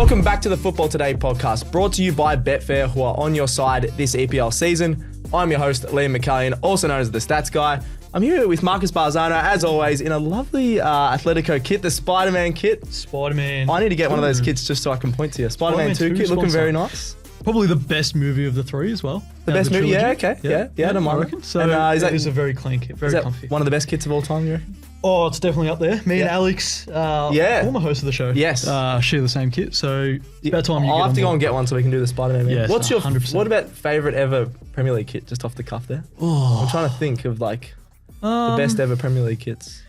Welcome back to the Football Today podcast, brought to you by Betfair, who are on your side this EPL season. I'm your host, Liam McAllion, also known as the Stats Guy. I'm here with Marcus Bazzano, as always, in a lovely Atletico kit, the Spider-Man kit. Spider-Man. I need to get one of those kits just so I can point to you. Spider-Man 2 kit, looking very nice. Probably the best movie of the three as well. The best movie? Yeah, okay. Yeah, I don't mind it. So that is a very clean kit, very comfy. One of the best kits of all time, you reckon? Oh, it's definitely up there. Me and Alex, former host of the show, yes, share the same kit. So it's about time you I'll get have to go and get one so we can do the Spider-Man. Yes, What's your 100%. What about favourite ever Premier League kit, just off the cuff there? Oh, I'm trying to think of like the best ever Premier League kits.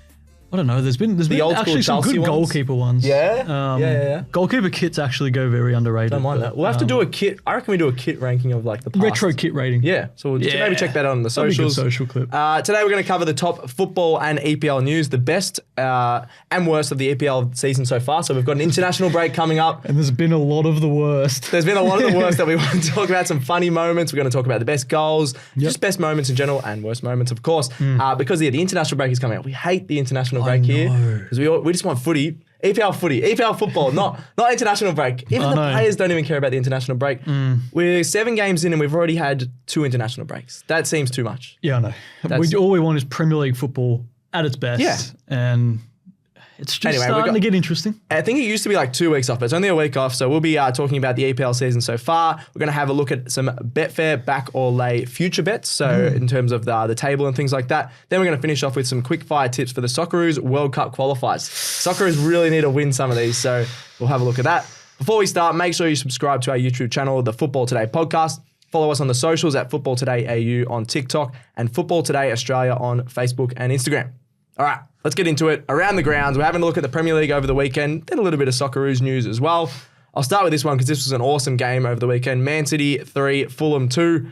I don't know. There's been old actually some Chelsea good ones? goalkeeper ones. Yeah. Goalkeeper kits actually go very underrated. Don't mind that. We'll have to do a kit. I reckon we do a kit ranking of like the past. Retro kit rating. Yeah. So we'll maybe check that out on the That'd be a good socials. social clip. Today we're going to cover the top football and EPL news, the best and worst of the EPL season so far. So we've got an international break coming up. And there's been a lot of the worst. There's been a lot of the worst that we want to talk about. Some funny moments. We're going to talk about the best goals, just best moments in general, and worst moments, of course. Because the international break is coming up. We hate the international break here because we just want footy. EPL football, not international break. Even the players don't even care about the international break. We're 7 games in and we've already had 2 international breaks. That seems too much. Yeah, I know. All we want is Premier League football at its best. Yeah. And it's just starting to get interesting. I think it used to be like 2 weeks off, but it's only a week off. So we'll be talking about the EPL season so far. We're going to have a look at some Betfair back or lay future bets. So in terms of the table and things like that. Then we're going to finish off with some quick fire tips for the Socceroos World Cup qualifiers. Socceroos really need to win some of these. So we'll have a look at that. Before we start, make sure you subscribe to our YouTube channel, the Football Today podcast. Follow us on the socials at Football Today AU on TikTok and Football Today Australia on Facebook and Instagram. All right, let's get into it. Around the grounds, we're having a look at the Premier League over the weekend, then a little bit of Socceroos news as well. I'll start with this one because this was an awesome game over the weekend. Man City 3, Fulham 2.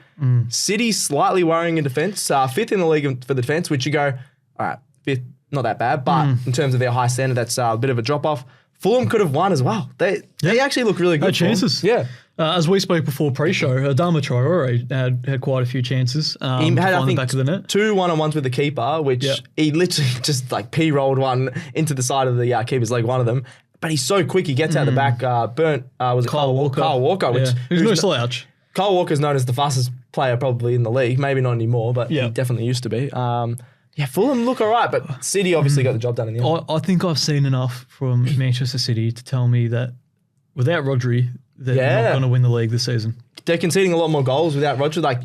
City slightly worrying in defence, 5th in the league for the defence, which you go, all right, 5th, not that bad, but in terms of their high standard, that's a bit of a drop-off. Fulham could have won as well. They actually look really good. Had chances. Yeah. As we spoke before pre-show, Adama Traore had quite a few chances. He had, I think, the back of the net. 2 one-on-ones with the keeper, which he literally just like P-rolled one into the side of the keeper's leg, one of them. But he's so quick, he gets out the back. Was it Kyle Walker? Kyle Walker, which who's no slouch. Kyle Walker's known as the fastest player probably in the league. Maybe not anymore, but he definitely used to be. Fulham look all right, but City obviously got the job done in the end. I think I've seen enough from Manchester City to tell me that without Rodri, they're not going to win the league this season. They're conceding a lot more goals without Rodri. Like,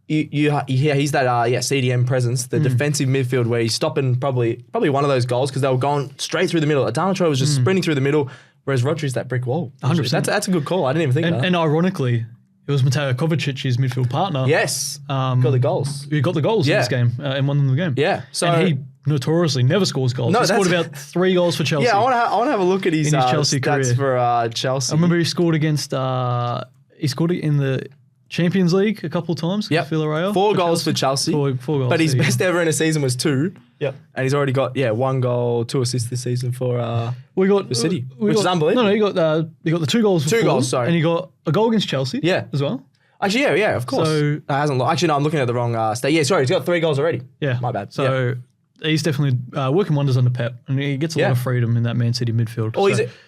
you hear he's that CDM presence, the defensive midfield where he's stopping probably one of those goals because they were going straight through the middle. Adama Traore was just sprinting through the middle, whereas Rodri's that brick wall. 100%. That's a good call. I didn't even think of that. And ironically, it was Mateo Kovacic's midfield partner. Yes, got the goals. Who got the goals in this game and won them the game. Yeah, so and he notoriously never scores goals. No, he scored about 3 goals for Chelsea. Yeah, I want to have a look at his Chelsea stats career. For Chelsea. I remember he scored against. He scored it in the Champions League a couple of times. Yep. Villarreal. 4 goals for Chelsea. 4 goals. But his best ever in a season was 2. Yep. And he's already got 1 goal, 2 assists this season for City, which is unbelievable. No, he got the 2 goals. For 2 Fulham, goals, sorry. And he got a goal against Chelsea. As well. Actually, yeah, of course. So hasn't. Actually, no, I'm looking at the wrong state. Yeah, sorry, he's got 3 goals already. Yeah, my bad. So. He's definitely working wonders under Pep, and he gets a lot of freedom in that Man City midfield.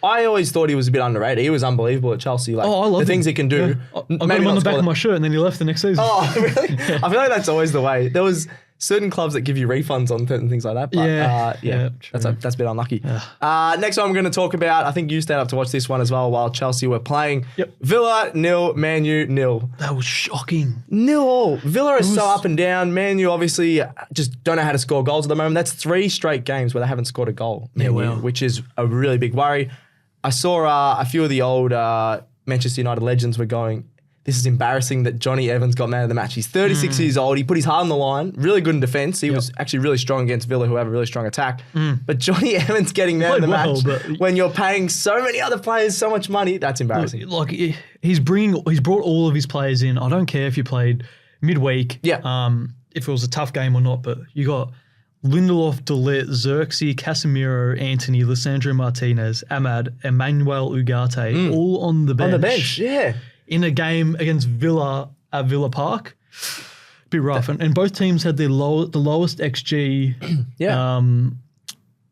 I always thought he was a bit underrated. He was unbelievable at Chelsea. Like, I love the things he can do. Yeah. I got him on the back of my shirt, and then he left the next season. Oh, really? I feel like that's always the way. There was certain clubs that give you refunds on certain things like that. But that's a bit unlucky. Yeah. Next one I'm going to talk about, I think you stayed up to watch this one as well while Chelsea were playing. Yep. Villa 0, Man U 0. That was shocking. 0. Villa is so up and down. Man U obviously just don't know how to score goals at the moment. That's 3 straight games where they haven't scored a goal, which is a really big worry. I saw a few of the old Manchester United legends were going, this is embarrassing that Johnny Evans got man of the match. He's 36 years old. He put his heart on the line. Really good in defence. He was actually really strong against Villa, who have a really strong attack. But Johnny Evans getting man of the match when you're paying so many other players so much money, that's embarrassing. Like he's brought all of his players in. I don't care if you played midweek. Yeah. If it was a tough game or not, but you got Lindelof, Delit, Xerxes, Casemiro, Anthony, Lissandro Martinez, Ahmad, Emmanuel Ugarte, all on the bench. On the bench, yeah. In a game against Villa at Villa Park. Bit rough. And both teams had the lowest XG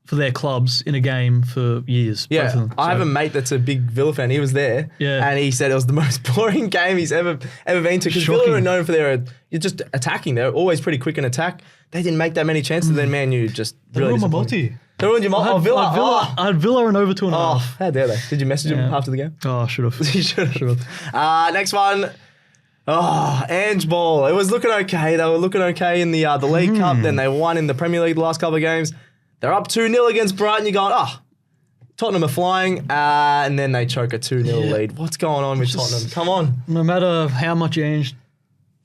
for their clubs in a game for years. Both of Yeah, them. I have So, a mate that's a big Villa fan. He was there, and he said it was the most boring game he's ever been to. Because Villa are known for you're just attacking. They're always pretty quick in attack. They didn't make that many chances. Then Man U just really ruined my disappointed. multi. They ruined your multi. Oh, Villa. I had Villa and over 2.5. Oh, how dare they? Did you message him Yeah. after the game? Oh, I should have. You should have. Next one. Oh, Ange ball. It was looking okay. They were looking okay in the League Cup. Then they won in the Premier League the last couple of games. They're up 2-0 against Brighton. You're going, Tottenham are flying. And then they choke a 2-0 lead. What's going on with Tottenham? Come on. No matter how much Ange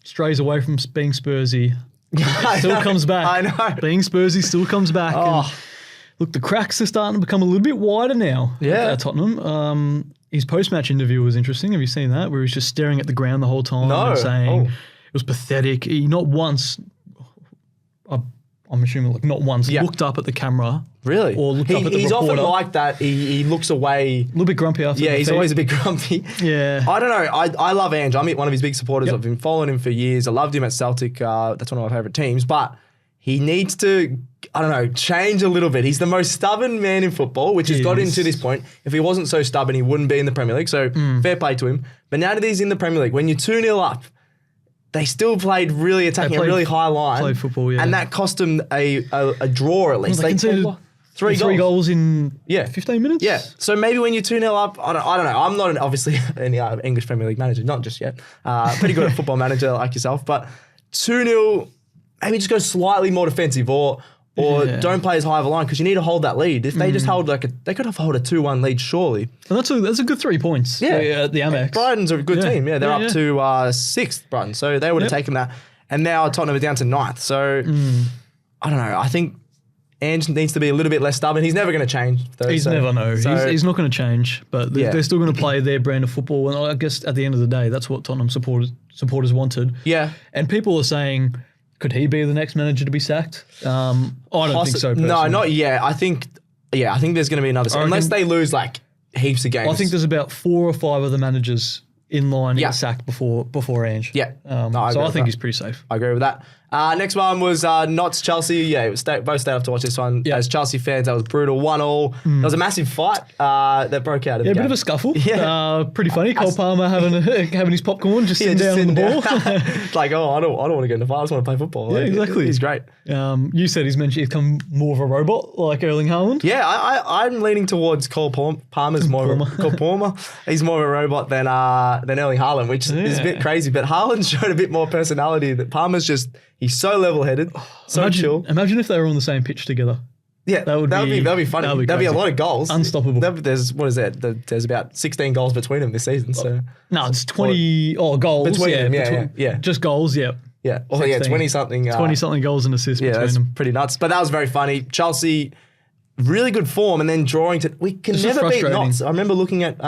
strays away from being Spursy, it still comes back. I know. Being Spursy still comes back. And look, the cracks are starting to become a little bit wider now at Tottenham. His post-match interview was interesting. Have you seen that? Where he's just staring at the ground the whole time and saying it was pathetic. He not once, I'm assuming not once, looked up at the camera. Really? Or looked up at the He's reporter. often like that. He looks away. A little bit grumpy after Yeah, the he's defeat. always a bit grumpy. Yeah. I don't know. I love Ange. I'm one of his big supporters. I've been following him for years. I loved him at Celtic. That's one of my favourite teams. But he needs to, change a little bit. He's the most stubborn man in football, which has got him to this point. If he wasn't so stubborn, he wouldn't be in the Premier League. So fair play to him. But now that he's in the Premier League, when you're 2-0 up, they still played really attacking, a really high line. Played football, yeah. And that cost them a draw at least. They conceded three goals in 15 minutes? Yeah. So maybe when you're 2-0 up, I don't know. I'm not obviously an English Premier League manager, not just yet. Pretty good at football manager like yourself. But 2-0, maybe just go slightly more defensive or don't play as high of a line because you need to hold that lead. If they just hold they could have held a 2-1 lead surely. And that's a good 3 points. Yeah. The Amex. Brighton's a good team. Yeah, they're up to 6th, Brighton. So they would have taken that. And now Tottenham are down to 9th. So I don't know. I think Ange needs to be a little bit less stubborn. He's never going to change. Though, he's never He's not going to change, but they're still going to play their brand of football. And I guess at the end of the day, that's what Tottenham supporters wanted. Yeah. And people are saying, could he be the next manager to be sacked? I don't think so, personally. No, not yet. I think there's going to be another. Unless they lose heaps of games. I think there's about 4 or 5 other managers in line to get sacked before Ange. Yeah. I think he's pretty safe. I agree with that. Next one was Notts Chelsea. Yeah, both stayed up to watch this one. As Chelsea fans, that was brutal. 1-1. There was a massive fight that broke out of the game. A bit of a scuffle. Yeah. Pretty funny. Cole Palmer having his popcorn, just sitting down on the ball. It's like, I don't want to get in the fight. I just want to play football. Yeah, exactly. He's great. You said he's become more of a robot like Erling Haaland. Yeah, I'm leaning towards Cole Palmer's more of a, Cole Palmer. He's more of a robot than Erling Haaland, which is a bit crazy. But Haaland showed a bit more personality. That Palmer's he's so level-headed, so chill. Imagine if they were on the same pitch together. Yeah, that'd be funny. That'd be a lot of goals. Unstoppable. There's There's about 16 goals between them this season. So no, it's 20 goals between them. Yeah, just goals. Yeah. Yeah. Oh yeah, 20-something. 20-something goals and assists between that's them. Pretty nuts. But that was very funny. Chelsea, really good form, and then drawing to. We can never beat Notts. I remember looking at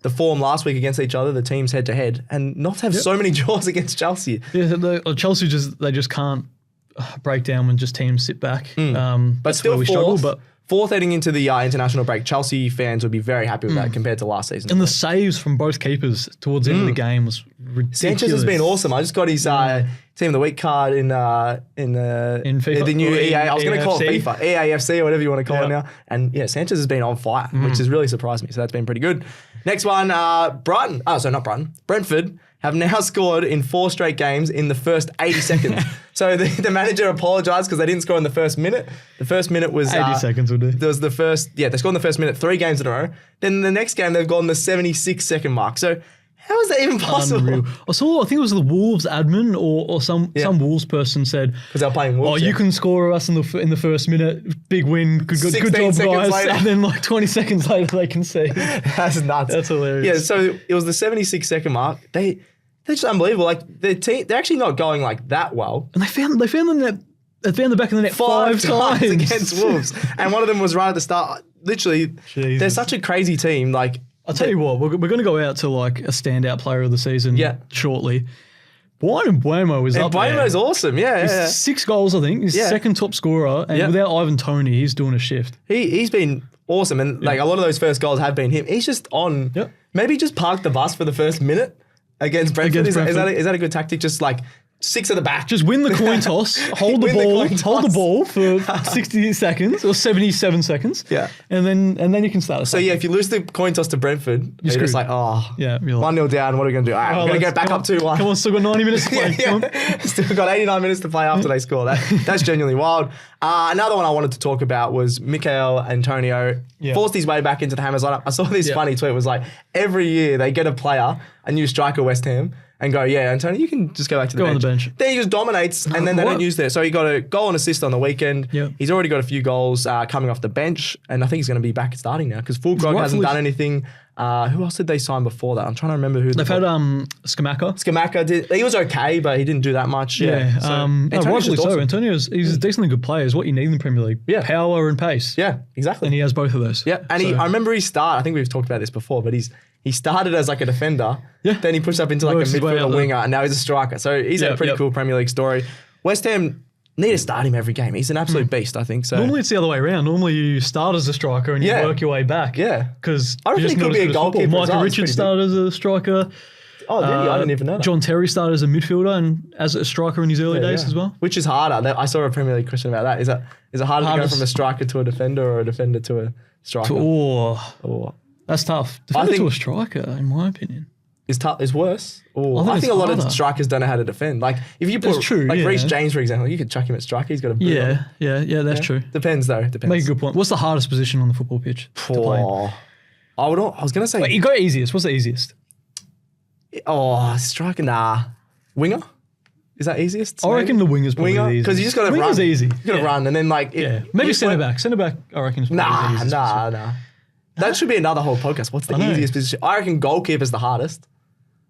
the form last week against each other, the teams head to head, and Notts have so many draws against Chelsea. Yeah, Chelsea just can't break down when just teams sit back. But still, fourth heading into the international break, Chelsea fans would be very happy with that compared to last season. And the saves from both keepers towards the end of the game was ridiculous. Sanchez has been awesome. I just got his Team of the Week card in FIFA, the new EA. I was going to call it FIFA, EAFC or whatever you want to call it now. And yeah, Sanchez has been on fire, which has really surprised me. So that's been pretty good. Next one, Brighton. Oh, sorry, not Brighton. Brentford have now scored in 4 straight games in the first 80 seconds. So the manager apologised because they didn't score in the first minute. The first minute was 80 seconds will do. There was the first, they scored in the first minute 3 games in a row. Then the next game they've gone the 76-second mark. So how is that even possible? Unreal. I think it was the Wolves admin or some Wolves person said, because they're playing Wolves. You can score us in the first minute, big win, good job, guys. Later. And then 20 seconds later they can see. That's nuts. That's hilarious. Yeah, so it was the 76-second mark. They're just unbelievable. Like their team, they're actually not going that well. And they found the net. They found the back of the net 5 times against Wolves, and one of them was right at the start. Literally, they're such a crazy team. Like, I'll tell you what, we're going to go out to a standout player of the season shortly. Brian Mbeumo is up there. Mbeumo's awesome, He's 6 goals, I think. He's second top scorer, and without Ivan Toney, he's doing a shift. He's been awesome, and a lot of those first goals have been him. He's just on. Maybe just park the bus for the first minute against Brentford. Is that a good tactic? Just 6 at the back. Just win the coin toss, hold the ball for 60 seconds or 77 seconds. Yeah. And then you can start. So, if you lose the coin toss to Brentford, you're just like, yeah, 1-0 down, what are we going to do? All right, we're going to get back up 2-1. Come on, still got 90 minutes to play. Still got 89 minutes to play after they score. That's genuinely wild. Another one I wanted to talk about was McAllion Antonio forced his way back into the Hammers lineup. I saw this funny tweet. It was like, every year they get a player, a new striker, West Ham, and go, Antonio, you can just go back to the bench. On the bench. Then he just dominates, and then they don't use that. So he got a goal and assist on the weekend. Yep. He's already got a few goals coming off the bench, and I think he's going to be back starting now because Fulgrog hasn't done anything. Who else did they sign before that? I'm trying to remember who. They've had Scamacca. Scamacca did. He was okay, but he didn't do that much. Yeah. Rightfully so. Antonio's he's a decently good player. Is what you need in the Premier League. Yeah. Power and pace. Yeah, exactly. And he has both of those. Yeah, and I remember he started. I think we've talked about this before, but he started as like a defender. Yeah. Then he pushed up into like a midfielder winger, and now he's a striker. So he's a pretty cool Premier League story. West Ham need to start him every game. He's an absolute beast, I think. So normally it's the other way around. Normally you start as a striker and you work your way back. Yeah. Because I don't think he could be a goalkeeper. Michael Richards started as a striker. Oh, did he? I didn't even know that. John Terry started as a midfielder and as a striker in his early days as well. Which is harder? I saw a Premier League question about that. Is it harder to go from a striker to a defender or a defender to a striker? That's tough. Defender to a striker, in my opinion. Is worse. I think a lot of strikers don't know how to defend. Like if you put Reece James, for example, you could chuck him at striker. He's got a boot. Yeah, that's true. Depends though. Make a good point. What's the hardest position on the football pitch to play? I was gonna say. Wait, you go easiest. What's the easiest? Striker. Nah, winger. Is that easiest? I reckon the winger's probably the easiest. Because you just got to run. Winger's easy. You got to run and then maybe centre back. Centre back. I reckon. Is probably the easiest. Nah. That should be another whole podcast. What's the easiest position? I reckon goalkeeper's the hardest.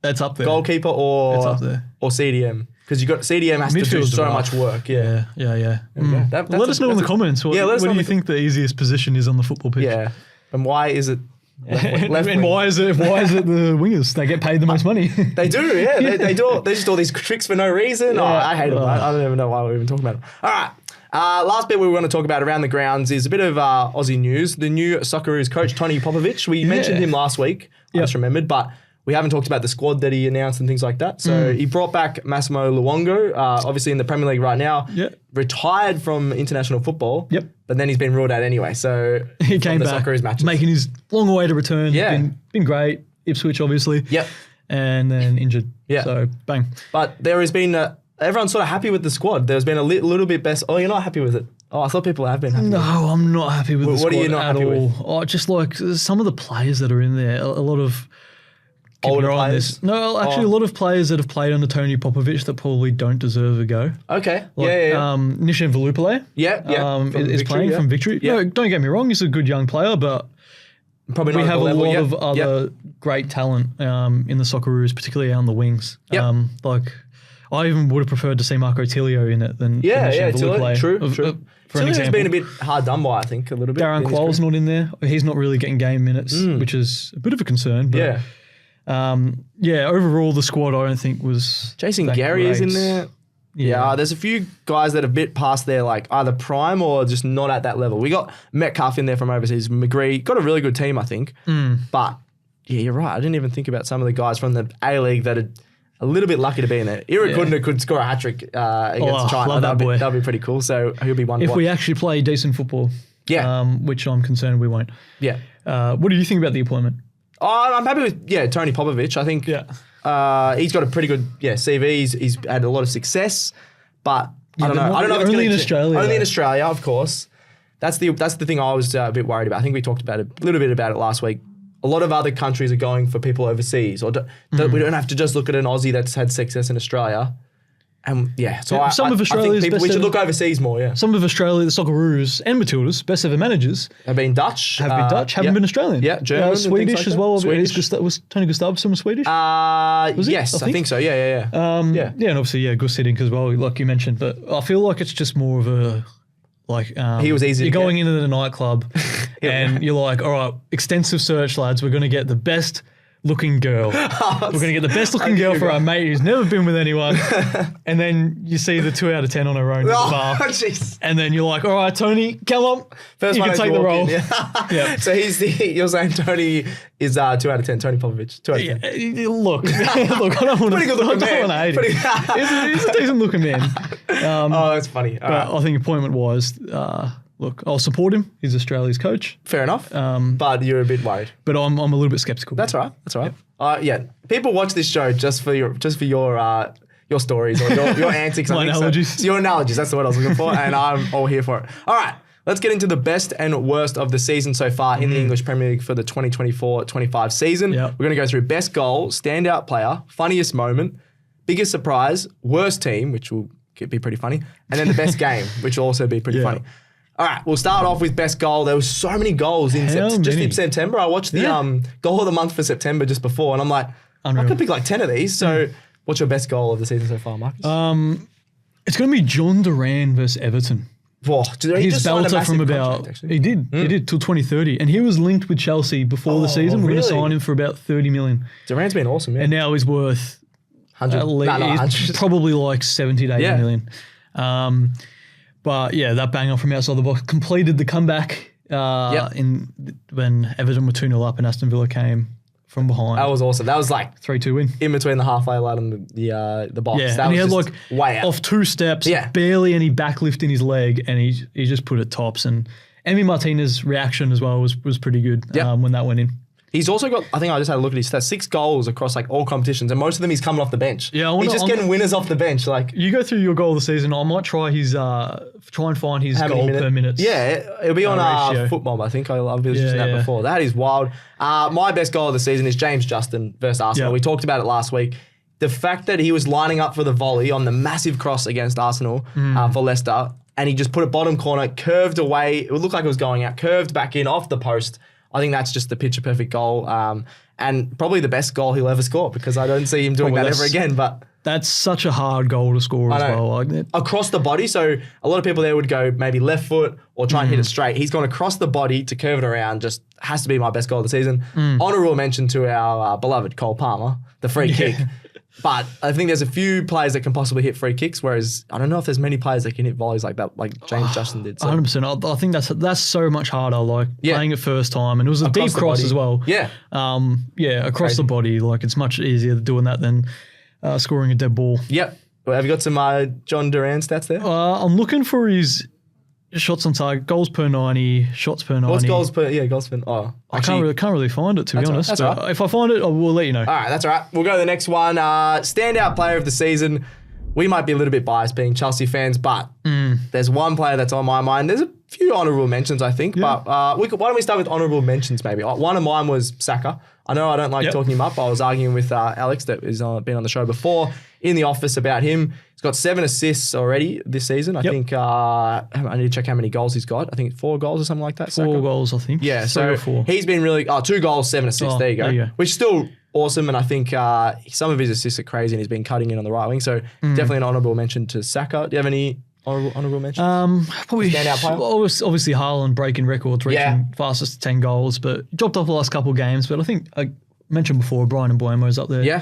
That's up there. Goalkeeper or CDM. Because you got CDM has to do so much work. Yeah. Let us know in the comments. What do you think the easiest position is on the football pitch? Yeah. And why is it left and why is it the wingers? They get paid the most money. They do, yeah. They just do all these tricks for no reason. I hate them. I don't even know why we're even talking about them. All right. Last bit we were going to talk about around the grounds is a bit of Aussie news. The new Socceroos coach, Tony Popovic. We mentioned him last week. I just remembered, but we haven't talked about the squad that he announced and things like that. So he brought back Massimo Luongo, obviously in the Premier League right now. Retired from international football. But then he's been ruled out anyway. So he came back, matches. making his long way to return. Been great. Ipswich, obviously. And then injured. So bang. But there has been everyone's sort of happy with the squad. There's been a little bit best. Oh, you're not happy with it? Oh, I thought people have been happy. No, I'm not happy with the squad what are you not happy all. with? Oh, just like some of the players that are in there. A lot of older players. No, actually, a lot of players that have played under Tony Popovic that probably don't deserve a go. Okay. Like, Nishan Velupale. Is playing from Victory. No, don't get me wrong. He's a good young player, but probably we not have a level lot yet. of other great talent in the Socceroos, particularly on the wings. Like I even would have preferred to see Marco Tilio in it than Tilio. True. Tilio's been a bit hard done by, I think, a little bit. Darren Quayle's not in there. He's not really getting game minutes, which is a bit of a concern. But overall the squad I don't think was Jason Gary is in there. There's a few guys that are a bit past their like either prime or just not at that level. We got Metcalf in there from overseas. McGree got a really good team, I think. But you're right. I didn't even think about some of the guys from the A-League that are a little bit lucky to be in there. Erik could score a hat-trick against China. That'd be pretty cool. So he'll be one to if watch. we actually play decent football. Which I'm concerned we won't. What do you think about the appointment? I'm happy with Tony Popovic. I think he's got a pretty good CV. He's had a lot of success, but I don't know. I don't know if only in Australia. Only in Australia, of course. That's the thing I was a bit worried about. I think we talked about it a little bit about it last week. A lot of other countries are going for people overseas, or we don't have to just look at an Aussie that's had success in Australia. And some of Australia's I think we should look overseas more. Some of Australia, the Socceroos and Matildas, best ever managers have been Dutch. Haven't been Australian. German, Swedish like as well. Swedish. Was Tony Gustafsson Swedish? Yes, I think so. Yeah. And obviously Gus Hiddink as well, like you mentioned. But I feel like it's just more of a he was easy. You're going into the nightclub and you're like, all right, extensive search, lads. We're going to get the best looking girl. We're going to get the best looking girl for our mate who's never been with anyone. And then you see the 2 out of 10 on her own at the bar. Jeez. And then you're like, all right, Tony, come on. First you one can take the role. Yeah. So you're saying Tony is 2 out of 10, Tony Popovich. 2 out of 10. Yeah, look, I don't want to hate him. He's a decent looking man. That's funny. But I think your point was, look, I'll support him. He's Australia's coach. Fair enough. But you're a bit worried. But I'm a little bit skeptical. That's all right. Yeah. People watch this show just for your stories or your antics. My analogies. So your analogies. That's the word I was looking for, and I'm all here for it. All right. Let's get into the best and worst of the season so far in the English Premier League for the 2024-25 season. Yep. We're going to go through best goal, standout player, funniest moment, biggest surprise, worst team, which will be pretty funny, and then the best game, which will also be pretty funny. All right, we'll start off with best goal. There was so many goals in September. I watched the goal of the month for September just before, and I'm like, I could pick like 10 of these. So what's your best goal of the season so far, Marcus? It's going to be John Duran versus Everton. Whoa, his belter from about he did till 2030, and he was linked with Chelsea before the season. We're going to sign him for about 30 million. Duran's been awesome, and now he's worth 100. He's probably like 70 to 80 million. But yeah, that banger from outside the box completed the comeback when Everton were 2-0 up and Aston Villa came from behind. That was awesome. That was like 3-2 win. In between the halfway line and the box. Yeah, that and was he had just like way out. Off 2 steps, barely any backlift in his leg, and he just put it tops. And Emi Martinez's reaction as well was pretty good when that went in. He's also got, I think I just had a look at his stats, 6 goals across like all competitions, and most of them he's coming off the bench. Yeah, he's just getting winners off the bench. Like you go through your goal of the season, I might try his try and find his goal per minute. Yeah, it'll be on Football. I think I've been using that before. That is wild. My best goal of the season is James Justin versus Arsenal. We talked about it last week. The fact that he was lining up for the volley on the massive cross against Arsenal for Leicester, and he just put it bottom corner, curved away. It would look like it was going out, curved back in off the post. I think that's just the picture-perfect goal, and probably the best goal he'll ever score because I don't see him doing that ever again. But that's such a hard goal to score as well. Across the body, so a lot of people there would go maybe left foot or try and hit it straight. He's gone across the body to curve it around. Just has to be my best goal of the season. Honourable mention to our beloved Cole Palmer, the free kick. But I think there's a few players that can possibly hit free kicks, whereas I don't know if there's many players that can hit volleys like that, like James Justin did. So. 100%. I think that's so much harder, like playing it first time. And it was a deep cross as well. Yeah. Across the body. Like it's much easier doing that than scoring a dead ball. Yep. Well, have you got some John Duran stats there? I'm looking for his shots on target, goals per 90, shots per 90. What's goals per? Yeah, goals per. Oh, actually, I can't really find it to be honest. That's but if I find it, I will let you know. All right, that's all right. We'll go to the next one. Standout player of the season. We might be a little bit biased being Chelsea fans, but there's one player that's on my mind. There's a few honourable mentions, I think, but why don't we start with honourable mentions maybe? One of mine was Saka. I know I don't like talking him up. I was arguing with Alex that has been on the show before in the office about him. He's got 7 assists already this season. I think I need to check how many goals he's got. I think 4 goals or something like that. 4 goals, I think. Yeah, 3 so or 4. He's been really 2 goals, 7 assists. There you go. Which is still awesome, and I think some of his assists are crazy, and he's been cutting in on the right wing. So definitely an honourable mention to Saka. Do you have any honourable mentions? Probably standout player. Obviously Haaland breaking records, reaching fastest to 10 goals, but dropped off the last couple of games. But I think I mentioned before, Brian Mbeumo's up there. Yeah.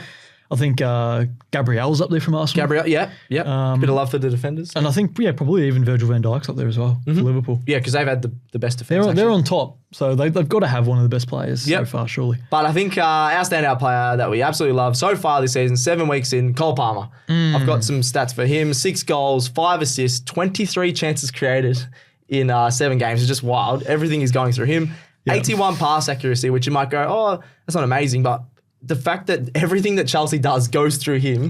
I think Gabriel's up there from Arsenal. Bit of love for the defenders. And I think, probably even Virgil van Dijk's up there as well for Liverpool. Yeah, because they've had the best defense. They're on top, so they've got to have one of the best players so far, surely. But I think our standout player that we absolutely love so far this season, 7 weeks in, Cole Palmer. I've got some stats for him. 6 goals, 5 assists, 23 chances created in 7 games. It's just wild. Everything is going through him. 81 pass accuracy, which you might go, oh, that's not amazing, but the fact that everything that Chelsea does goes through him,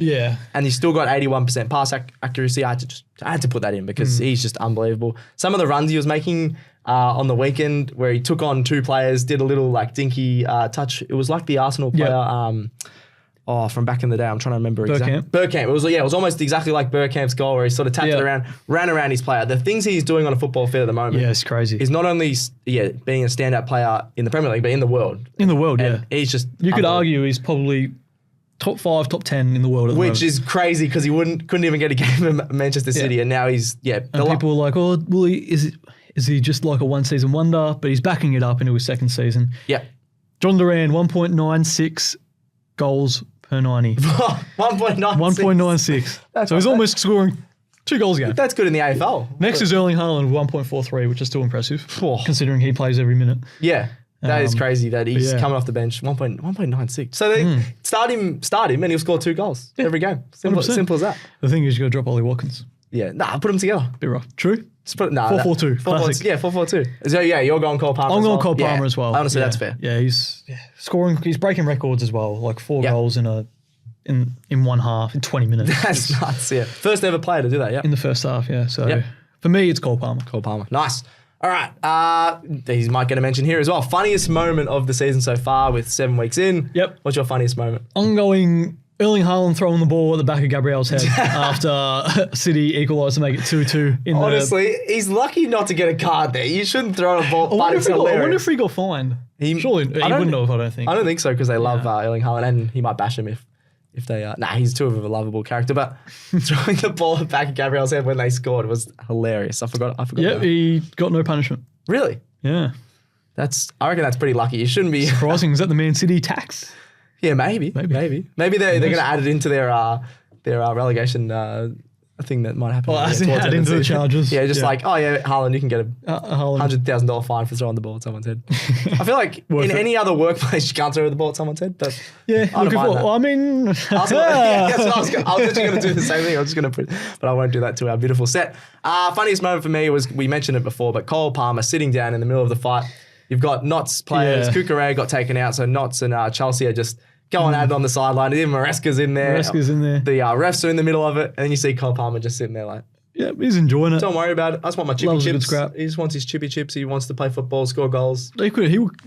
and he's still got 81% pass accuracy, I had to put that in because he's just unbelievable. Some of the runs he was making on the weekend, where he took on 2 players, did a little like dinky touch. It was like the Arsenal player. From back in the day, I'm trying to remember exactly. Bergkamp. It was almost exactly like Bergkamp's goal, where he sort of tapped it around, ran around his player. The things he's doing on a football field at the moment, it's crazy. He's not only being a standout player in the Premier League, but in the world. In the world, he's just. You could argue he's probably top 5, top 10 in the world at the moment. Which is crazy because he couldn't even get a game at Manchester City, and now he's And people are like, oh, well, is he just like a one-season wonder? But he's backing it up into his second season. Yeah. John Duran, 1.96 goals per 90. 1.96. 1.96. So he's almost scoring 2 goals a game. That's good in the AFL. Next is Erling Haaland with 1.43, which is still impressive, considering he plays every minute. Yeah. That is crazy that he's coming off the bench, 1.96. So they start him and he'll score 2 goals every game. Simple as that. The thing is, you got to drop Ollie Watkins. Yeah, put them together. Bit rough. True? 4-4-2. Classic. Yeah, 4-4-2. So yeah, you're going Cole Palmer. I'm going Cole Palmer as well. Honestly, that's fair. Yeah, he's scoring. He's breaking records as well. Like 4 goals in one half in 20 minutes. That's nuts. Yeah, first ever player to do that. Yeah, in the first half. Yeah. So for me, it's Cole Palmer. Cole Palmer. Nice. All right. He might get a mention here as well. Funniest moment of the season so far with 7 weeks in. Yep. What's your funniest moment? I'm going Erling Haaland throwing the ball at the back of Gabriel's head after City equalised to make it 2-2. Honestly, he's lucky not to get a card there. You shouldn't throw a ball. I wonder if he got fined. Surely he wouldn't have, I don't think. I don't think so because they love Erling Haaland and he might bash him if they he's too of a lovable character. But throwing the ball at the back of Gabriel's head when they scored was hilarious. I forgot. Yeah, he got no punishment. Really? Yeah. I reckon that's pretty lucky. You shouldn't be surprising. Is that the Man City tax? Yeah, maybe they're going to add it into their relegation thing that might happen. Add into the charges. Yeah, Haaland, you can get a $100,000 fine for throwing the ball at someone's head. I feel like in any other workplace you can't throw the ball at someone's head, but I was actually going to do the same thing. I was just going to but I won't do that to our beautiful set. Funniest moment for me was, we mentioned it before, but Cole Palmer sitting down in the middle of the fight. You've got Knott's players. Kukurea got taken out, so Knott's and Chelsea are just going at it on the sideline. Even Maresca's in there. The refs are in the middle of it, and then you see Cole Palmer just sitting there like, yeah, he's enjoying it. Don't worry about it. I just want my chippy chips. He just wants his chippy chips. He wants to play football, score goals. He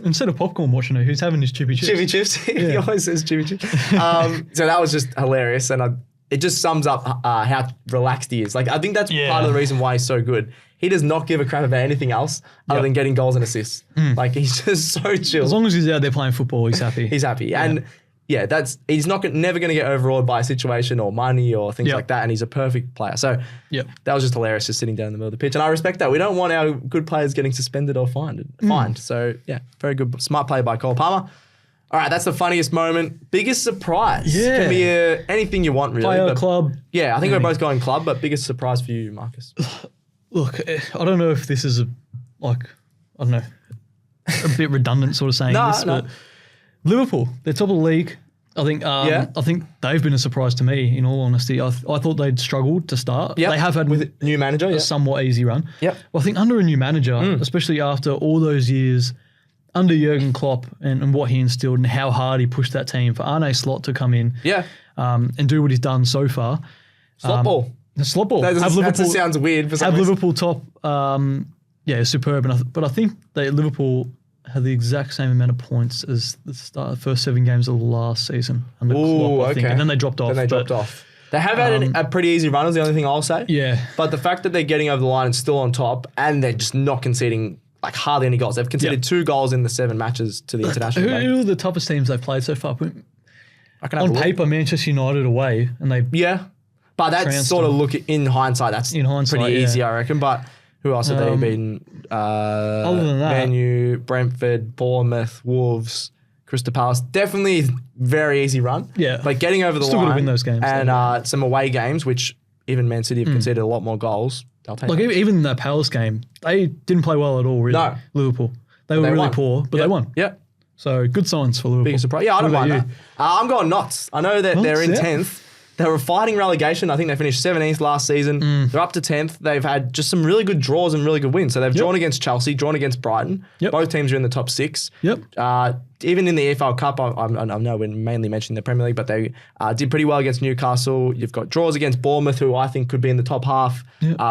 instead of popcorn watching it, he's having his chippy chips. Chippy chips. He always says chippy chips. So that was just hilarious, and it just sums up how relaxed he is. Like, I think that's part of the reason why he's so good. He does not give a crap about anything else other than getting goals and assists. Like, he's just so chill. As long as he's out there playing football, he's happy. He's happy. And he's never going to get overawed by a situation or money or things like that. And he's a perfect player. So that was just hilarious, just sitting down in the middle of the pitch. And I respect that. We don't want our good players getting suspended or fined. So yeah, very good. Smart play by Cole Palmer. All right, that's the funniest moment. Biggest surprise. Yeah. Can be anything you want, really. Player, club. Yeah, I think we're both going club, but biggest surprise for you, Marcus. Look, I don't know if this is a bit redundant sort of saying this, but Liverpool, they're top of the league. I think they've been a surprise to me, in all honesty. I thought they'd struggled to start. Yep. They have had with a new manager, a somewhat easy run. Yep. Well, I think under a new manager, especially after all those years under Jurgen Klopp and what he instilled and how hard he pushed that team for Arne Slot to come in and do what he's done so far. Slot ball. The slot ball. That just sounds weird for some reason. Liverpool top, superb. But I think Liverpool had the exact same amount of points as the first 7 games of the last season under Klopp, I think. And then they dropped off. They have had a pretty easy run, is the only thing I'll say. Yeah. But the fact that they're getting over the line and still on top, and they're just not conceding like hardly any goals. They've conceded 2 goals in the 7 matches to the international break. Who are the toughest teams they've played so far? On paper, Manchester United away, and they but that's sort of in hindsight. That's pretty easy, I reckon. But who else have they beaten? Other than that, Man U, Brentford, Bournemouth, Wolves, Crystal Palace. Definitely very easy run. Yeah, like getting over the line. Still got to win those games. And some away games, which even Man City have conceded a lot more goals. Like even that Palace game, they didn't play well at all, really. No. Liverpool. They were really poor, but they won. Yeah. So good signs for Liverpool. Big surprise. Yeah, I don't mind that. I'm going Knots. I know that they're in 10th. They were fighting relegation. I think they finished 17th last season. They're up to 10th. They've had just some really good draws and really good wins. So they've drawn against Chelsea, drawn against Brighton. Both teams are in the top 6. Even in the EPL Cup, I know we're mainly mentioning the Premier League, but they did pretty well against Newcastle. You've got draws against Bournemouth, who I think could be in the top half,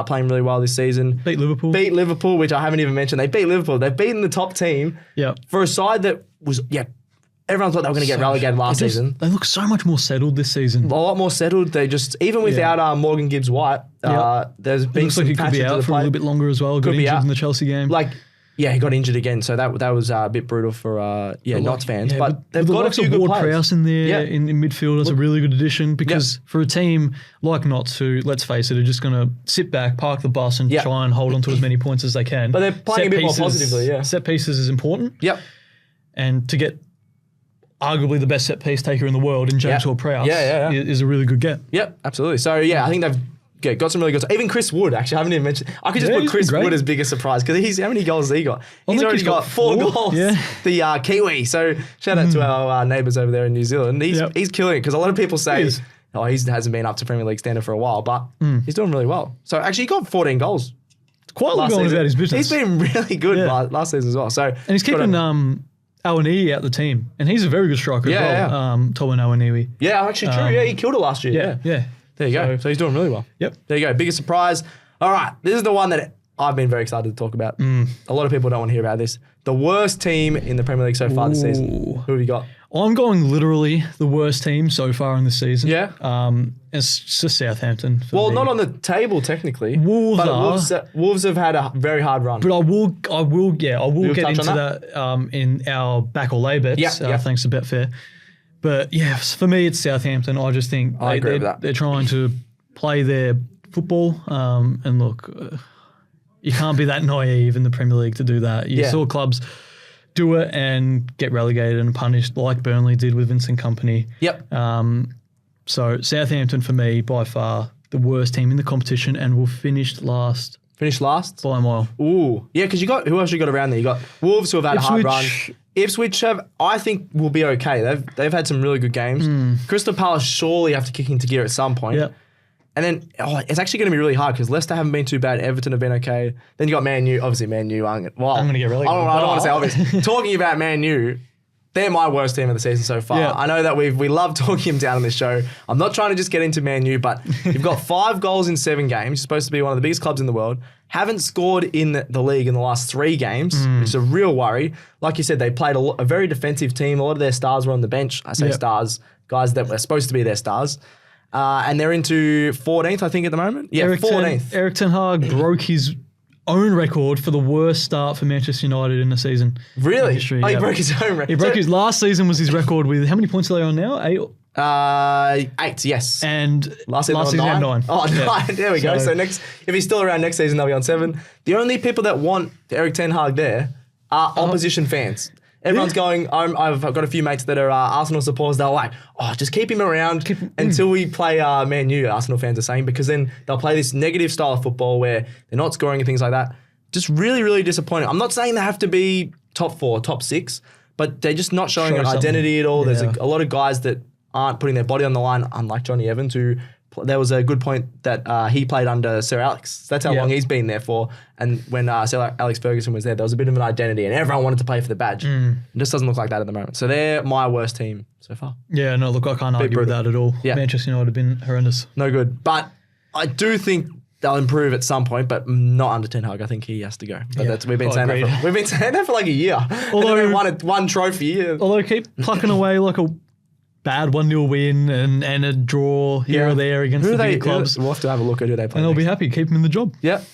playing really well this season. Beat Liverpool, which I haven't even mentioned. They beat Liverpool. They've beaten the top team for a side that was, everyone thought they were going to get relegated last season. They look so much more settled this season. A lot more settled. They just, even without Morgan Gibbs-White, there's been looks like he could be out for a little bit longer as well. Got injured in the Chelsea game. He got injured again, so that was a bit brutal for Knots fans. But they've got a few good players. Prowse in there in midfield. That's a really good addition because for a team like Knots, who, let's face it, are just going to sit back, park the bus and try and hold on to as many points as they can. But they're playing a bit more positively, Set pieces is important. Yep. And to get arguably the best set piece taker in the world in James Ward-Prowse is a really good get. Yep, absolutely. So, I think they've got some really good... Even Chris Wood, actually, I haven't even mentioned... I could just put Chris Wood as biggest surprise because how many goals has he got? He's already got 4 goals. Yeah. The Kiwi. So, shout out to our neighbours over there in New Zealand. He's killing it because a lot of people say, he hasn't been up to Premier League standard for a while, but he's doing really well. So, actually, he got 14 goals. It's quite going about his business. He's been really good last season as well. So, and he's keeping... Awaniyi out the team, and he's a very good striker as well. Towan Awaniyi. Yeah, actually true. He killed it last year. Yeah. There you go. So he's doing really well. Yep. There you go. Biggest surprise. All right. This is the one that I've been very excited to talk about. A lot of people don't want to hear about this. The worst team in the Premier League so far this season. Who have you got? I'm going literally the worst team so far in the season. Yeah. It's just Southampton. Well, not on the table technically. Wolves have had a very hard run. But I will get into that in our back or lay bets. Thanks to Betfair. But for me, it's Southampton. I just think they're trying to play their football. And look, you can't be that naive in the Premier League to do that. You saw clubs do it and get relegated and punished like Burnley did with Vincent Kompany. Yep. So Southampton for me by far the worst team in the competition and will finish last. Finish last? By a mile. Ooh. Yeah, because who else you got around there? You got Wolves who have had a hard run. Ipswich I think will be okay. They've had some really good games. Crystal Palace surely have to kick into gear at some point. Yep. And then it's actually going to be really hard because Leicester haven't been too bad. Everton have been okay. Then you got Man U. Obviously, Man U aren't... Well, I'm going to get really... I don't want to say obvious. Talking about Man U, they're my worst team of the season so far. Yeah. I know that we love talking them down on this show. I'm not trying to just get into Man U, but you've got 5 goals in 7 games. You're supposed to be one of the biggest clubs in the world. Haven't scored in the league in the last 3 games, which is a real worry. Like you said, they played a very defensive team. A lot of their stars were on the bench. I say stars, guys that were supposed to be their stars. And they're into 14th, I think, at the moment. Yeah, 14th. Erik ten Hag broke his own record for the worst start for Manchester United in the season. Really? History, he broke his own record. He broke his last season was his record with, how many points are they on now? 8? 8, yes. And last season had 9. Oh, 9. There we go. So if he's still around next season, they'll be on 7. The only people that want Erik ten Hag there are opposition fans. Everyone's going, I've got a few mates that are Arsenal supporters. They're like, just keep him around until we play Man U, Arsenal fans are saying, because then they'll play this negative style of football where they're not scoring and things like that. Just really, really disappointing. I'm not saying they have to be top 4, top 6, but they're just not showing an identity at all. There's a lot of guys that aren't putting their body on the line, unlike Johnny Evans, who... There was a good point that he played under Sir Alex. That's how long he's been there for. And when Sir Alex Ferguson was there was a bit of an identity and everyone wanted to play for the badge. It just doesn't look like that at the moment. So they're my worst team so far. Yeah, no, look, I can't argue with that at all. Yeah. Manchester United have been horrendous. No good. But I do think they'll improve at some point, but not under Ten Hag. I think he has to go. But we've been saying that for like a year. Although we won one trophy. Although keep plucking away like a bad 1-0 win and a draw here or there against the big clubs. We'll have to have a look at who they play. And they'll be happy. Keep them in the job. Yep.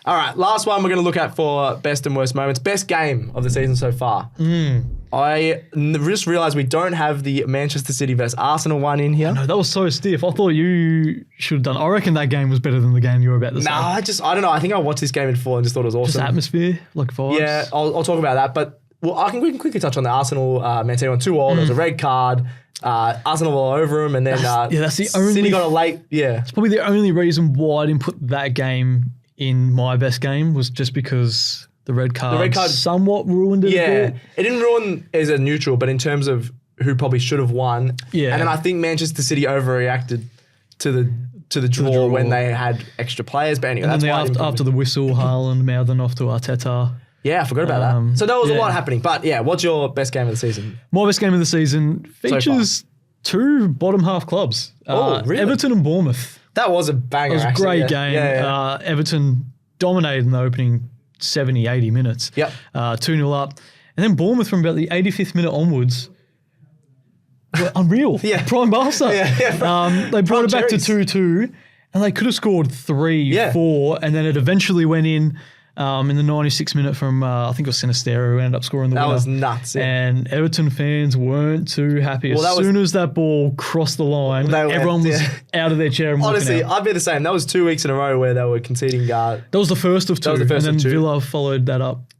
All right. Last one we're going to look at for best and worst moments. Best game of the season so far. I just realised we don't have the Manchester City versus Arsenal one in here. No, that was so stiff. I thought you should have done. I reckon that game was better than the game you were about to say. I don't know. I think I watched this game in full and just thought it was awesome. Just atmosphere, like vibes. Yeah, I'll talk about that. But we can quickly touch on the Arsenal Man City on 2-2. There was a red card. Arsenal all over him, and then that's the only. City got a late. Yeah, it's probably the only reason why I didn't put that game in my best game was just because the red card somewhat ruined it. Yeah, it didn't ruin as a neutral, but in terms of who probably should have won. Yeah, and then I think Manchester City overreacted to the draw when they had extra players. But anyway, and then after the whistle, Haaland mouthing off to Arteta. Yeah, I forgot about that. So there was a lot happening. But yeah, what's your best game of the season? My best game of the season features 2 bottom half clubs. Really? Everton and Bournemouth. That was a banger. It was a great game. Yeah. Everton dominated in the opening 70, 80 minutes. Yep. 2-0 up. And then Bournemouth from about the 85th minute onwards were unreal. Prime Barca. They brought it back to 2-2 and they could have scored 3, 4 and then it eventually went in the 96th minute from, I think it was Sinistero who ended up scoring the winner. That was nuts. Yeah. And Everton fans weren't too happy. As soon as that ball crossed the line, everyone was out of their chair and honestly, walking out. I'd be the same. That was 2 weeks in a row where they were conceding. That was the first of 2. And then Villa followed that up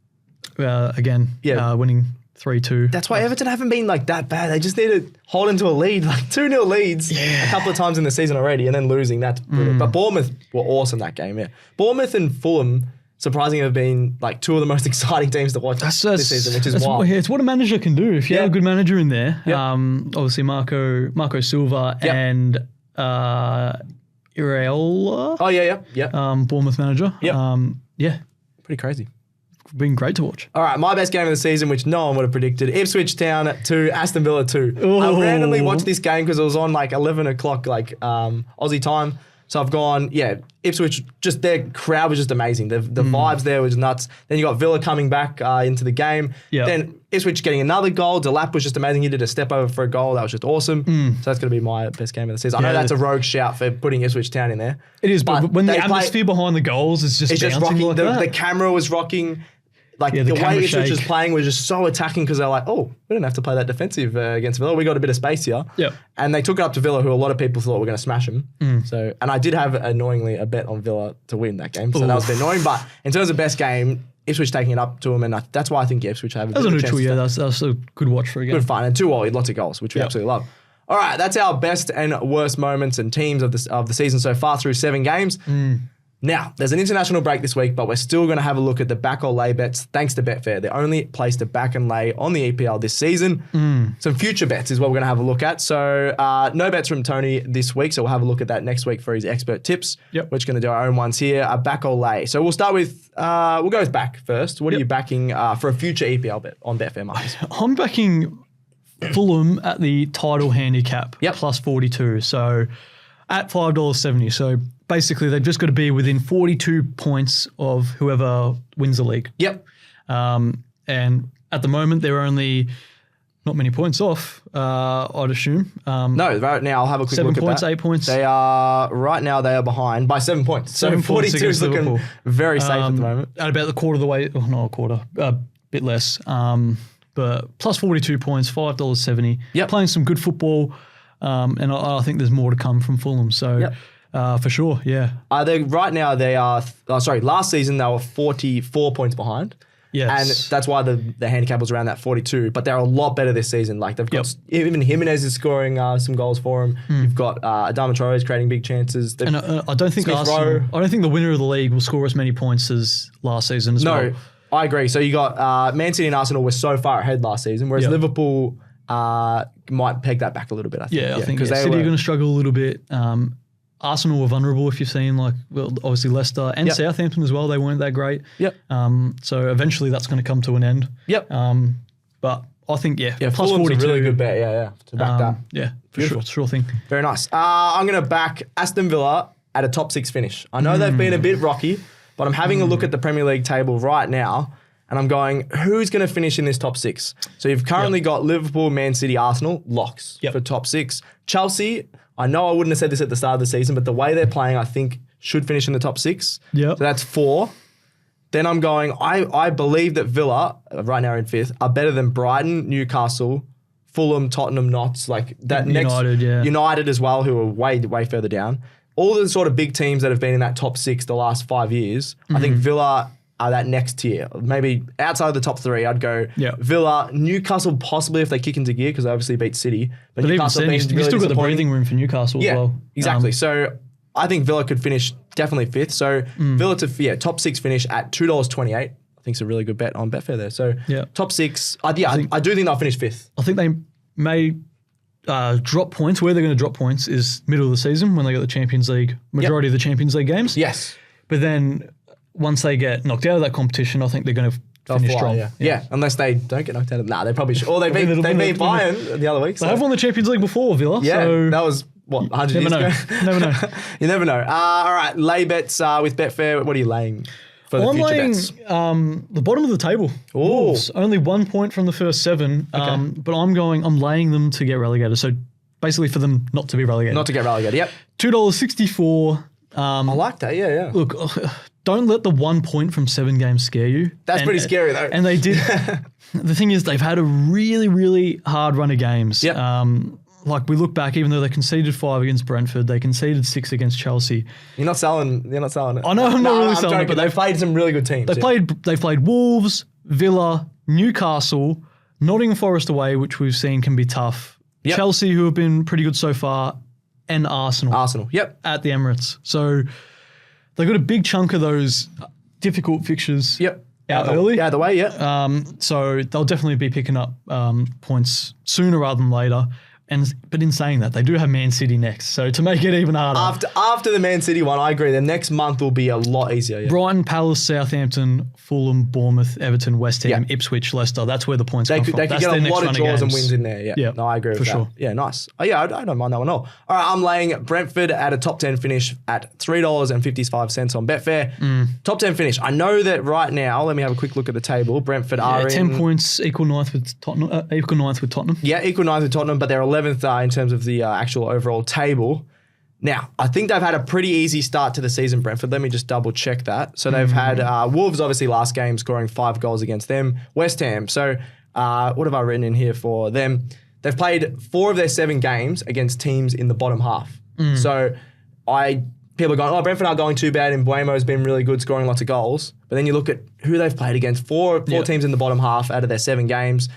again, winning 3-2. That's why Everton haven't been like that bad. They just need to hold into a lead, like 2-0 leads a couple of times in the season already and then losing. That's brilliant. But Bournemouth were awesome that game, yeah. Bournemouth and Fulham, surprisingly, have been like two of the most exciting teams to watch this season, which is wild. It's what a manager can do. If you have a good manager in there, obviously Marco Silva and Iraola. Oh, yeah. Bournemouth manager. Pretty crazy. Been great to watch. All right, my best game of the season, which no one would have predicted, Ipswich Town 2, Aston Villa 2. I randomly watched this game because it was on like 11 o'clock Aussie time. So I've gone, Ipswich, just their crowd was just amazing. The vibes there was nuts. Then you got Villa coming back into the game. Then Ipswich getting another goal. Delap was just amazing. He did a step over for a goal. That was just awesome. So that's going to be my best game of the season. I know that's a rogue shout for putting Ipswich Town in there. It is, but when the atmosphere behind the goals is just rocking. Like that. The camera was rocking. Like the way Ipswich was playing was just so attacking because they're like, we don't have to play that defensive against Villa. We got a bit of space here. And they took it up to Villa, who a lot of people thought were going to smash them. So, and I did have annoyingly a bet on Villa to win that game. So that was a bit annoying. But in terms of best game, Ipswich taking it up to them, and that's why I think Ipswich have a bit of a chance. That was a good watch for a game. Good fun and 2-0, lots of goals, which we absolutely love. All right, that's our best and worst moments and teams of the season so far through 7 games. Now, there's an international break this week, but we're still going to have a look at the back or lay bets thanks to Betfair. The only place to back and lay on the EPL this season. Some future bets is what we're going to have a look at. So no bets from Tony this week, so we'll have a look at that next week for his expert tips. We're just going to do our own ones here, a back or lay. So we'll start with, we'll go with back first. What are you backing for a future EPL bet on Betfair, Marcus? I'm backing Fulham at the title handicap, plus 42. So at $5.70. So basically, they've just got to be within 42 points of whoever wins the league. And at the moment, they're only not many points off, I'd assume. No, right now, I'll have a quick look at that. 7 points, 8 points. They are behind by 7 points. 7 so 42 is looking Liverpool. very safe at the moment. At about the quarter of the way, not a quarter, a bit less. But plus 42 points, $5.70. Playing some good football. And I think there's more to come from Fulham. So for sure, Right now they are, last season they were 44 points behind. And that's why the handicap was around that 42. But they're a lot better this season. Like they've got, even Jimenez is scoring some goals for them. You've got Adama Traore is creating big chances. And I don't think the winner of the league will score as many points as last season as well. No, I agree. So you got Man City and Arsenal were so far ahead last season, whereas Liverpool might peg that back a little bit, I think. I think City are going to struggle a little bit. Arsenal were vulnerable, if you've seen, obviously Leicester and Southampton as well. They weren't that great. So eventually that's going to come to an end. But I think, plus Fulham's 42. a really good bet, to back that. Yeah, for sure thing. Very nice. I'm going to back Aston Villa at a top 6 finish. I know they've been a bit rocky, but I'm having a look at the Premier League table right now, and I'm going, who's going to finish in this top 6? So you've currently got Liverpool, Man City, Arsenal, locks for top 6. Chelsea, I know I wouldn't have said this at the start of the season, but the way they're playing, I think, should finish in the top 6. So that's 4. Then I'm going, I believe that Villa, right now in 5th, are better than Brighton, Newcastle, Fulham, Tottenham, Notts, like that United as well, who are way further down. All the sort of big teams that have been in that top 6 the last 5 years, I think Villa are that next tier. Maybe outside of the top 3, I'd go Villa, Newcastle, possibly if they kick into gear because they obviously beat City. But Newcastle you've still got the breathing room for Newcastle as well. Exactly. So I think Villa could finish definitely 5th. So Villa to top 6 finish at $2.28. I think it's a really good bet on Betfair there. So top 6, I do think they'll finish 5th. I think they may drop points. Where they're going to drop points is middle of the season when they got the Champions League, majority of the Champions League games. But then once they get knocked out of that competition, I think they're going to finish strong. Unless they don't get knocked out of they probably should. Or they beat Bayern the other week. So. They have won the Champions League before, Villa. So that was, 100 years ago? Never know. You never know. All right, lay bets with Betfair. What are you laying for the future bets? The bottom of the table. Wolves, only 1 point from the first 7. But I'm laying them to get relegated. So basically for them not to be relegated. Not to get relegated, $2.64. I like that, Look, don't let the 1 point from 7 games scare you. That's pretty scary, though. And they did. The thing is, they've had a really, really hard run of games. Like we look back, even though they conceded 5 against Brentford, they conceded 6 against Chelsea. You're not selling it. I know I'm not really selling it, but they've played some really good teams. They've played Wolves, Villa, Newcastle, Nottingham Forest away, which we've seen can be tough. Yep. Chelsea, who have been pretty good so far, and Arsenal. Yep. At the Emirates. So they've got a big chunk of those difficult fixtures out early. Out of the way, yeah. So they'll definitely be picking up points sooner rather than later. But in saying that, they do have Man City next. So to make it even harder. After the Man City one, I agree. The next month will be a lot easier. Yeah. Brighton, Palace, Southampton, Fulham, Bournemouth, Everton, West Ham, Ipswich, Leicester. That's where the points come from. They could get a lot of draws and wins in there. Yeah. No, I agree with that. Sure. Yeah, nice. Oh, yeah, I don't mind that one at all. All right, I'm laying Brentford at a top 10 finish at $3.55 on Betfair. Top 10 finish. I know that right now, let me have a quick look at the table. Brentford are 10 points, equal ninth with Tottenham. Yeah, equal ninth with Tottenham, but they're 11th in terms of the actual overall table. Now, I think they've had a pretty easy start to the season, Brentford. Let me just double check that. So they've had Wolves, obviously, last game, scoring 5 goals against them. West Ham. So what have I written in here for them? They've played 4 of their 7 games against teams in the bottom half. So people are going, Brentford aren't going too bad, and Mbuemo's been really good, scoring lots of goals. But then you look at who they've played against, four teams in the bottom half out of their 7 games.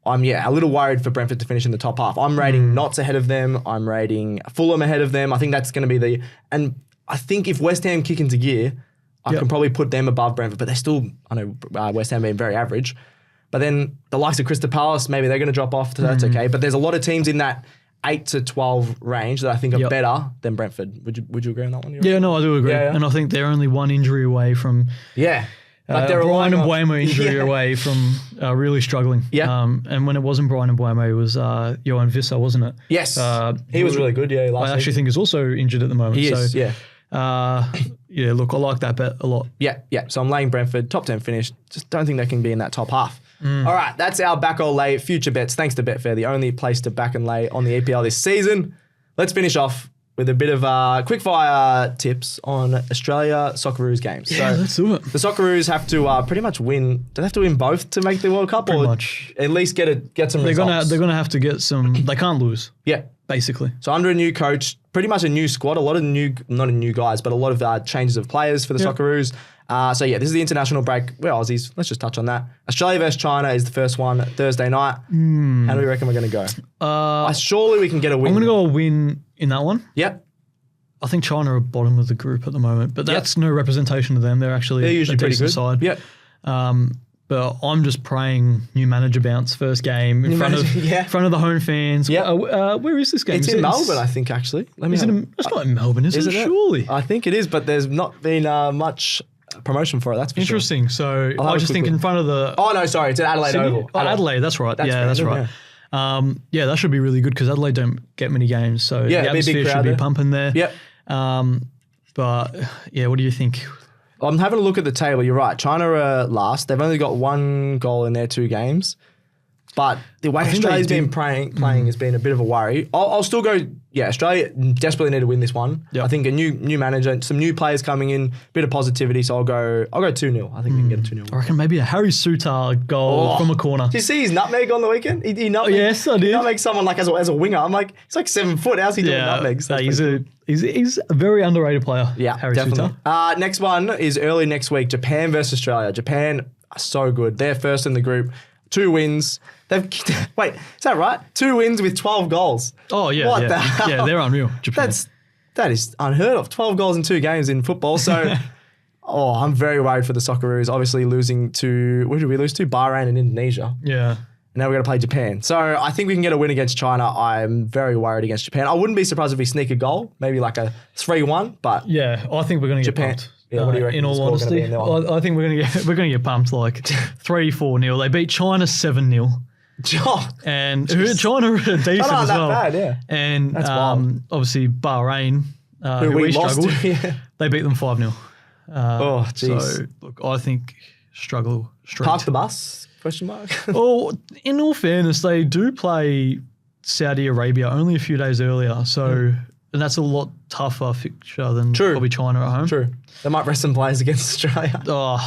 I'm a little worried for Brentford to finish in the top half. I'm rating Notts ahead of them. I'm rating Fulham ahead of them. I think that's going to be and I think if West Ham kick into gear, I can probably put them above Brentford, but they're still, I know West Ham being very average. But then the likes of Crystal Palace, maybe they're going to drop off, so that's okay. But there's a lot of teams in that 8 to 12 range that I think are better than Brentford. Would you agree on that one? Yeah, no, I do agree. And I think they're only one injury away from... Like Brian Mbuemo injury away from really struggling. And when it wasn't Brian Mbuemo, it was Johan Visser, wasn't it? Yes. He was really good, last I actually think is also injured at the moment. He is, look, I like that bet a lot. Yeah. So I'm laying Brentford, top 10 finish. Just don't think they can be in that top half. All right, that's our back or lay future bets. Thanks to Betfair, the only place to back and lay on the EPL this season. Let's finish off with a bit of quickfire tips on Australia Socceroos games. Yeah, let's do it. The Socceroos have to pretty much win. Do they have to win both to make the World Cup? Pretty much. At least get some results? They're gonna have to get some. They can't lose. Yeah. Basically. So under a new coach, pretty much a new squad, a lot of not new guys, but a lot of changes of players for the Socceroos. This is the international break. We're Aussies. Let's just touch on that. Australia versus China is the first one Thursday night. How do we reckon we're going to go? Surely we can get a win. I'm going to go a win in that one. Yep. I think China are bottom of the group at the moment, but that's no representation of them. They're usually pretty good. Side. Yep. But I'm just praying new manager bounce first game in front of the home fans. Yeah. Where is this game? It's in Melbourne, I think, actually. It's not in Melbourne, is it? Surely. I think it is, but there's not been much promotion for it. That's for interesting. Sure. So I just think in front of the. Oh no, sorry, it's at Adelaide Oval. Adelaide. That's right. That's right. That should be really good because Adelaide don't get many games, so the atmosphere should be pumping there. Yep. But what do you think? I'm having a look at the table. You're right. China are last. They've only got 1 goal in their 2 games. But the way Australia's been playing has been a bit of a worry. I'll still go, Australia desperately need to win this one. Yep. I think a new manager, some new players coming in, bit of positivity, so I'll go 2-0. I think we can get a 2-0. I reckon maybe a Harry Sutar goal from a corner. Did you see his nutmeg on the weekend? He nutmegged, yes, I did. He nutmegged someone like as a winger. I'm like, he's like 7 foot. How's he doing nutmegs? He's a very underrated player. Yeah, Harry definitely. Sutar. Next one is early next week. Japan versus Australia. Japan are so good. They're first in the group. 2 wins. Wait, is that right? 2 wins with 12 goals. Oh, yeah. What the hell? Yeah, they're unreal. Japan. That is unheard of. 12 goals in 2 games in football. So, I'm very worried for the Socceroos. Obviously losing to, where did we lose to? Bahrain and Indonesia. Yeah. And now we're going to play Japan. So, I think we can get a win against China. I'm very worried against Japan. I wouldn't be surprised if we sneak a goal, maybe like a 3-1, but... Yeah, I think we're going to get pumped. Yeah, what do you reckon? In all honesty, I think we're going to get pumped like 3-4-0. They beat China 7-0. And China are decent as well. Bad, yeah. And obviously Bahrain, who we struggled, they beat them 5-0. Jeez. So look, I think struggle straight. Park the bus? Question mark. Well, in all fairness, they do play Saudi Arabia only a few days earlier, so and that's a lot tougher fixture than probably China at home. True. They might rest some players against Australia.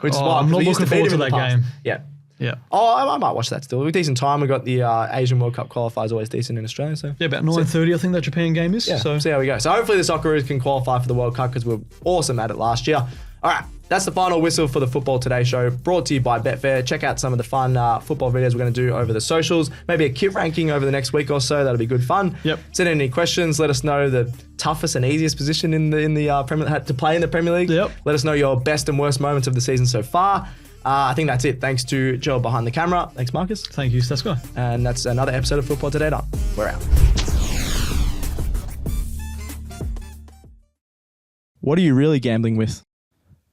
Which is why I'm not looking forward to that game. Yeah. Yeah. Oh, I might watch that still. With decent time. We got the Asian World Cup qualifiers always decent in Australia. So yeah, about 9:30, I think that Japan game is. Yeah, so see how we go. So hopefully the Socceroos can qualify for the World Cup because we were awesome at it last year. All right, that's the final whistle for the Football Today show, brought to you by Betfair. Check out some of the fun football videos we're going to do over the socials. Maybe a kit ranking over the next week or so. That'll be good fun. Yep. Send in any questions. Let us know the toughest and easiest position in the Premier to play in the Premier League. Yep. Let us know your best and worst moments of the season so far. I think that's it. Thanks to Joel behind the camera. Thanks, Marcus. Thank you, Stasco. And that's another episode of Football Today done. We're out. What are you really gambling with?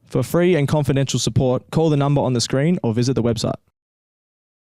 For free and confidential support, call the number on the screen or visit the website.